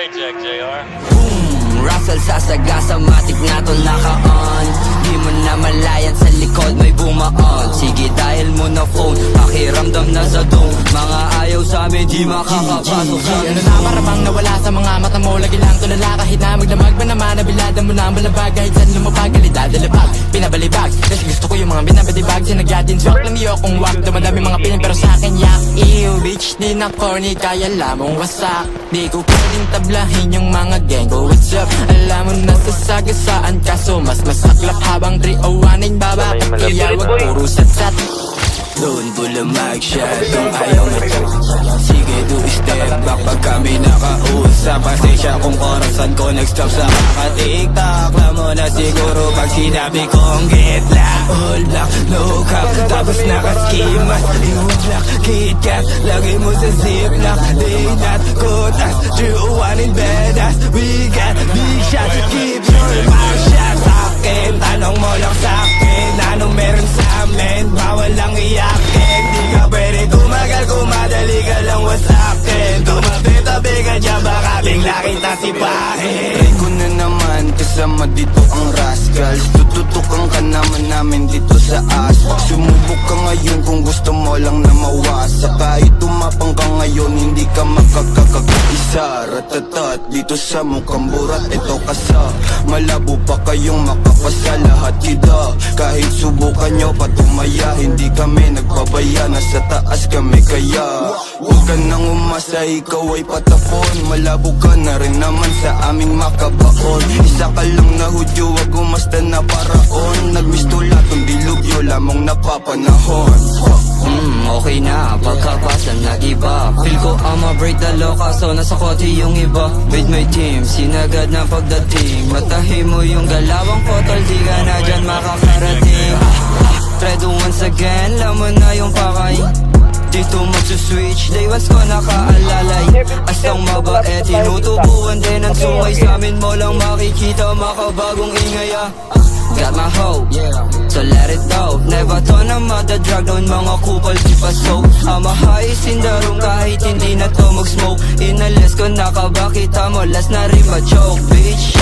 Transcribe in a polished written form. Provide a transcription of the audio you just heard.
mic check, JR. Boom! Russell sa sagasa, matik na to naka-on. Di mo na malayan sa likod, may bumaon. Sige dahil mo na phone, pakiramdam na sa dome. Mga ayaw sa amin, di makakapasok sa Ano na para bang nawala sa mga mata mo? Lagi lang tulala kahit na magdamag ba naman? Nabilada mo na ang balabag kahit saan lumapag. Kalidad, dalapag, pinabalibag. Kasi gusto ko yung mga binabadibag. Sinagyatin, swak lang iyo kung wak. Dumadami mga piling pero sa akin yak. Ew, bitch, di na corny, kaya lamang wasak. Di ko pwedeng tablahin yung mga gang ko. What's up? Alam mo na sasagasaan kaso mas masaklap habang 301 baba. Kaya wag puro satsat. Doon ko lang mag-shot kung ayaw mo dyan. Sige do step back pag kami nakausap. Pasensya kung orasan ko nag-stop sa kakatiktak. Alam mo na siguro pag sinabi kong get lock. All black, no cap, tapos nakaskimas. Yung black, KitKat, lagi mo sa ziplock. Day not, kotas, 301 in badass. We got big shots, keep your mouth shut. Akin, tanong mo lang sa'kin, anong meron sa amin? Bawal lang iyakin, di ka pwede tumagal kung madali ka lang wasakin. Tumabi-tabi ka dyan, baka bigla kita sipahin. Try ko na naman, kasama dito ang rascals. Tututukan ka naman namin dito sa aspak. Sumubok ka ngayon kung gusto mo lang na mawasa. Kahit tumapang ka ngayon, hindi ka makakakaisa. Ratatat, dito sa mukhang burat, ito ka sa malabo pa kayong makapasa lahat kita. Kahit subukan nyo pa tumaya, hindi kami nagbabaya, nasa taas kami kaya. Huwag ka nang umasa, ikaw ay patapon. Malabo ka na rin naman sa aming makabaon. Isa ka lang na hudyo, wag umasta na paraon. Nagmistula tong dilugyo, lamang napapanahon. Okay na, pagkapasa nag-iba. Feel ko I'ma break the law kaso nasa kote yung iba. With my team, sinagad na pagdating. Matahin mo yung galawang ko, tol, di ka na dyan makakarating. Try to once again, lamon na yung pakay. Dito magsuswitch, day once ko nakaalalay. Asang mabait, tinutubuan din ang sungay. Sa amin mo lang makikita, makabagong ingay ah. Got my hope, so let it go. Never to na madadrag noon mga kupal di pa so. I'ma high in the room kahit hindi na to mag-smoke. Inalis ko na ka ba kita mo, last na rin ma-joke bitch.